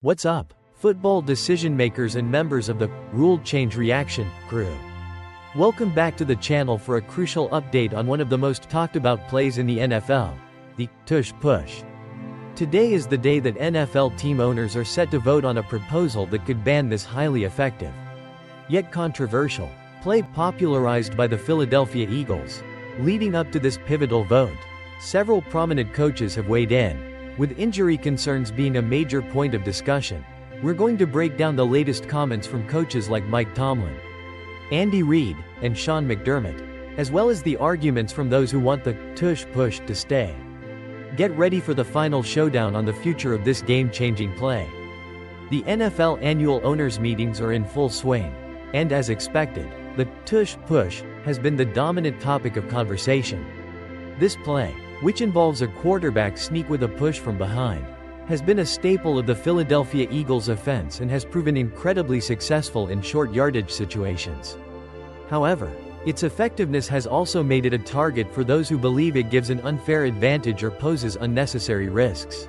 What's up, football decision makers and members of the Rule Change Reaction crew? Welcome back to the channel for a crucial update on one of the most talked about plays in the NFL, the Tush push. Today is the day that NFL team owners are set to vote on a proposal that could ban this highly effective, yet controversial, play popularized by the Philadelphia Eagles. Leading up to this pivotal vote, several prominent coaches have weighed in, with injury concerns being a major point of discussion. We're going to break down the latest comments from coaches like Mike Tomlin, Reid, and Sean McDermott, as well as the arguments from those who want the Tush push to stay. Get ready for the final showdown on the future of this game-changing play. The NFL annual owners' meetings are in full swing, and as expected, the Tush push has been the dominant topic of conversation. This play, which involves a quarterback sneak with a push from behind, has been a staple of the Philadelphia Eagles offense and has proven incredibly successful in short yardage situations. However, its effectiveness has also made it a target for those who believe it gives an unfair advantage or poses unnecessary risks.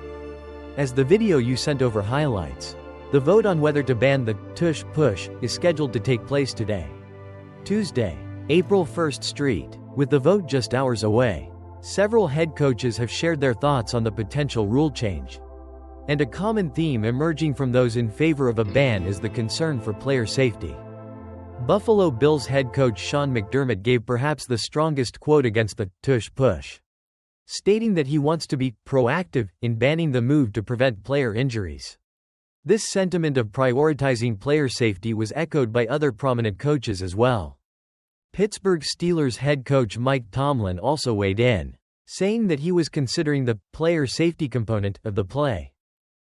As the video you sent over highlights, the vote on whether to ban the Tush push is scheduled to take place today, Tuesday, April 1st Street, with the vote just hours away. Several head coaches have shared their thoughts on the potential rule change. And a common theme emerging from those in favor of a ban is the concern for player safety. Buffalo Bills head coach Sean McDermott gave perhaps the strongest quote against the Tush push, stating that he wants to be proactive in banning the move to prevent player injuries. This sentiment of prioritizing player safety was echoed by other prominent coaches as well. Pittsburgh Steelers head coach Mike Tomlin also weighed in, saying that he was considering the player safety component of the play.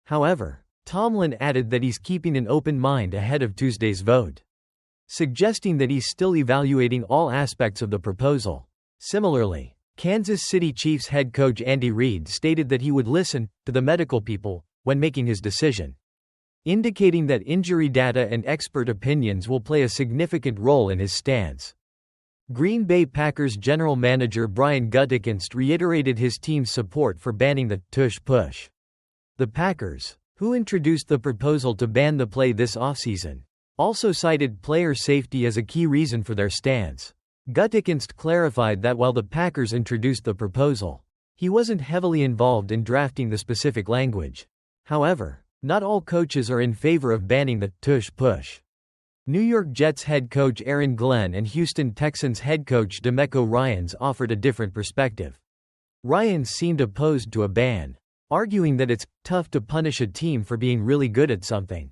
However, Tomlin added that he's keeping an open mind ahead of Tuesday's vote, suggesting that he's still evaluating all aspects of the proposal. Similarly, Kansas City Chiefs head coach Reid stated that he would listen to the medical people when making his decision, indicating that injury data and expert opinions will play a significant role in his stance. Green Bay Packers general manager Brian Gutekunst reiterated his team's support for banning the Tush push. The Packers, who introduced the proposal to ban the play this offseason, also cited player safety as a key reason for their stance. Gutekunst clarified that while the Packers introduced the proposal, he wasn't heavily involved in drafting the specific language. However, not all coaches are in favor of banning the Tush push. New York Jets head coach Aaron Glenn and Houston Texans head coach DeMeco Ryans offered a different perspective. Ryans seemed opposed to a ban, arguing that it's tough to punish a team for being really good at something.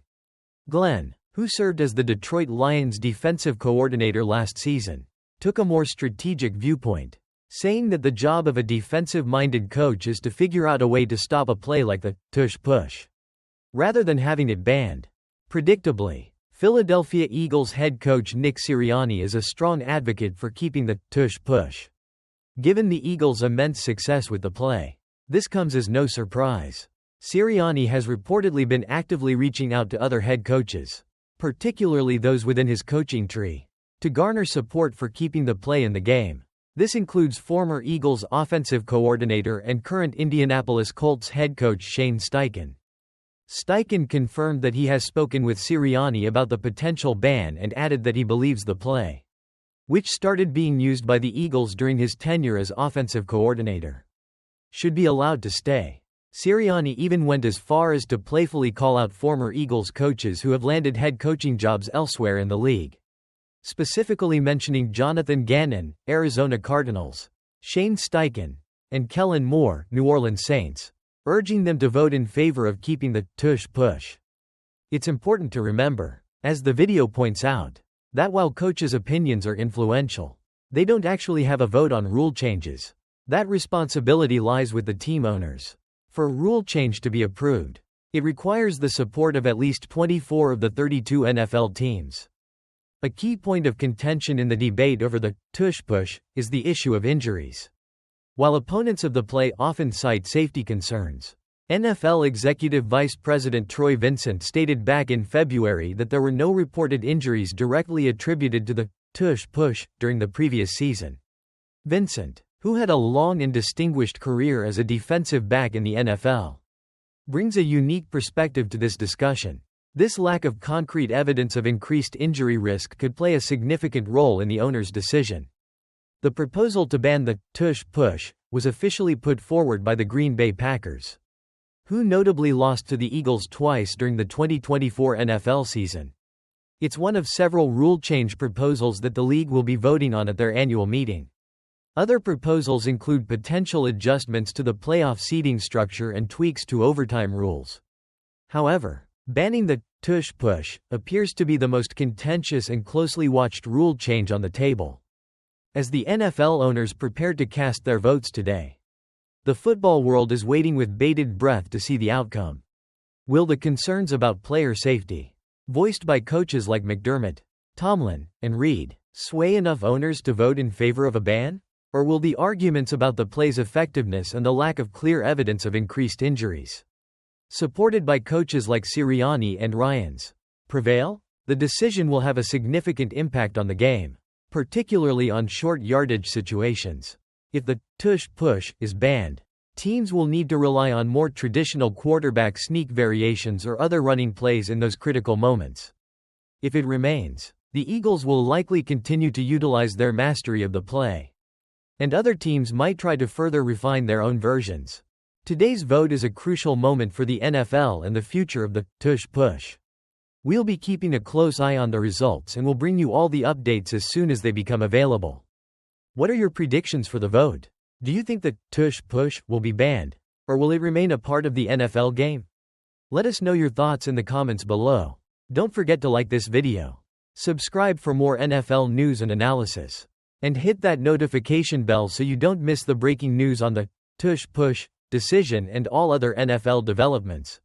Glenn, who served as the Detroit Lions defensive coordinator last season, took a more strategic viewpoint, saying that the job of a defensive-minded coach is to figure out a way to stop a play like the Tush push, rather than having it banned. Predictably, Philadelphia Eagles head coach Nick Sirianni is a strong advocate for keeping the Tush push. Given the Eagles' immense success with the play, this comes as no surprise. Sirianni has reportedly been actively reaching out to other head coaches, particularly those within his coaching tree, to garner support for keeping the play in the game. This includes former Eagles offensive coordinator and current Indianapolis Colts head coach Shane Steichen. Steichen confirmed that he has spoken with Sirianni about the potential ban and added that he believes the play, which started being used by the Eagles during his tenure as offensive coordinator, should be allowed to stay. Sirianni even went as far as to playfully call out former Eagles coaches who have landed head coaching jobs elsewhere in the league, specifically mentioning Jonathan Gannon, Arizona Cardinals, Shane Steichen, and Kellen Moore, New Orleans Saints, urging them to vote in favor of keeping the Tush push. It's important to remember, as the video points out, that while coaches' opinions are influential, they don't actually have a vote on rule changes. That responsibility lies with the team owners. For a rule change to be approved, it requires the support of at least 24 of the 32 NFL teams. A key point of contention in the debate over the Tush push is the issue of injuries. While opponents of the play often cite safety concerns, NFL Executive Vice President Troy Vincent stated back in February that there were no reported injuries directly attributed to the Tush push during the previous season. Vincent, who had a long and distinguished career as a defensive back in the NFL, brings a unique perspective to this discussion. This lack of concrete evidence of increased injury risk could play a significant role in the owner's decision. The proposal to ban the Tush push was officially put forward by the Green Bay Packers, who notably lost to the Eagles twice during the 2024 NFL season. It's one of several rule change proposals that the league will be voting on at their annual meeting. Other proposals include potential adjustments to the playoff seeding structure and tweaks to overtime rules. However, banning the Tush push appears to be the most contentious and closely watched rule change on the table, as the NFL owners prepared to cast their votes today. The football world is waiting with bated breath to see the outcome. Will the concerns about player safety, voiced by coaches like McDermott, Tomlin, and Reid, sway enough owners to vote in favor of a ban? Or will the arguments about the play's effectiveness and the lack of clear evidence of increased injuries, supported by coaches like Sirianni and Ryans, prevail? The decision will have a significant impact on the game, particularly on short yardage situations. If the Tush push is banned, teams will need to rely on more traditional quarterback sneak variations or other running plays in those critical moments. If it remains, the Eagles will likely continue to utilize their mastery of the play, and other teams might try to further refine their own versions. Today's vote is a crucial moment for the NFL and the future of the Tush push. We'll be keeping a close eye on the results and will bring you all the updates as soon as they become available. What are your predictions for the vote? Do you think the Tush push will be banned, or will it remain a part of the NFL game? Let us know your thoughts in the comments below. Don't forget to like this video, subscribe for more NFL news and analysis, and hit that notification bell so you don't miss the breaking news on the Tush push decision and all other NFL developments.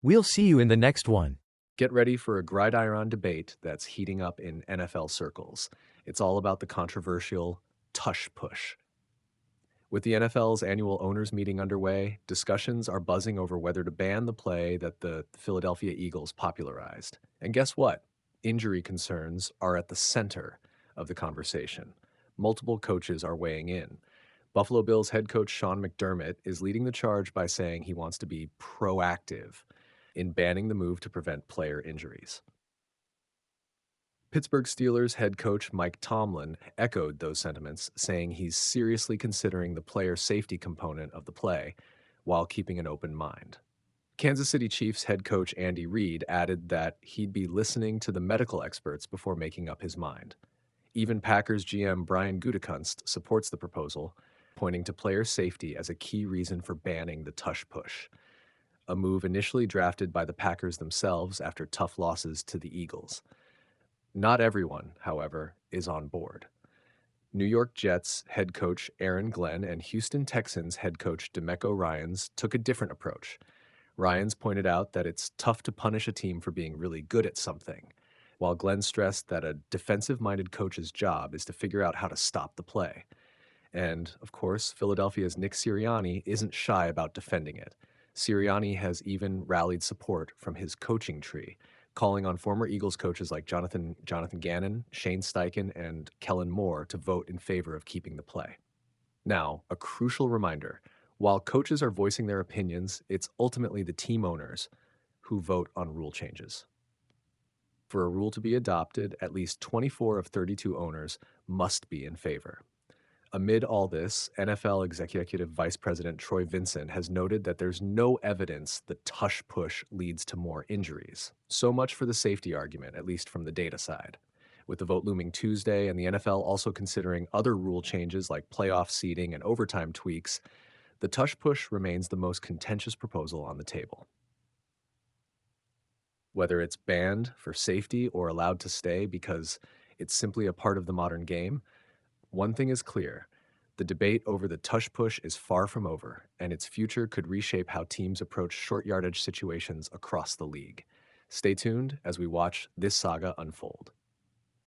We'll see you in the next one. Get ready for a gridiron debate that's heating up in NFL circles. It's all about the controversial Tush push. With the NFL's annual owners meeting underway, discussions are buzzing over whether to ban the play that the Philadelphia Eagles popularized. And guess what? Injury concerns are at the center of the conversation. Multiple coaches are weighing in. Buffalo Bills head coach Sean McDermott is leading the charge by saying he wants to be proactive in banning the move to prevent player injuries. Pittsburgh Steelers head coach Mike Tomlin echoed those sentiments, saying he's seriously considering the player safety component of the play while keeping an open mind. Kansas City Chiefs head coach Andy Reid added that he'd be listening to the medical experts before making up his mind. Even Packers GM Brian Gutekunst supports the proposal, pointing to player safety as a key reason for banning the Tush push, a move initially drafted by the Packers themselves after tough losses to the Eagles. Not everyone, however, is on board. New York Jets head coach Aaron Glenn and Houston Texans head coach DeMeco Ryans took a different approach. Ryans pointed out that it's tough to punish a team for being really good at something, while Glenn stressed that a defensive-minded coach's job is to figure out how to stop the play. And, of course, Philadelphia's Nick Sirianni isn't shy about defending it. Sirianni has even rallied support from his coaching tree, calling on former Eagles coaches like Jonathan Gannon, Shane Steichen, and Kellen Moore to vote in favor of keeping the play. Now, a crucial reminder, while coaches are voicing their opinions, it's ultimately the team owners who vote on rule changes. For a rule to be adopted, at least 24 of 32 owners must be in favor. Amid all this, NFL Executive Vice President Troy Vincent has noted that there's no evidence the Tush push leads to more injuries. So much for the safety argument, at least from the data side. With the vote looming Tuesday and the NFL also considering other rule changes like playoff seeding and overtime tweaks, the Tush push remains the most contentious proposal on the table. Whether it's banned for safety or allowed to stay because it's simply a part of the modern game, one thing is clear. The debate over the Tush push is far from over, and its future could reshape how teams approach short yardage situations across the league. Stay tuned as we watch this saga unfold.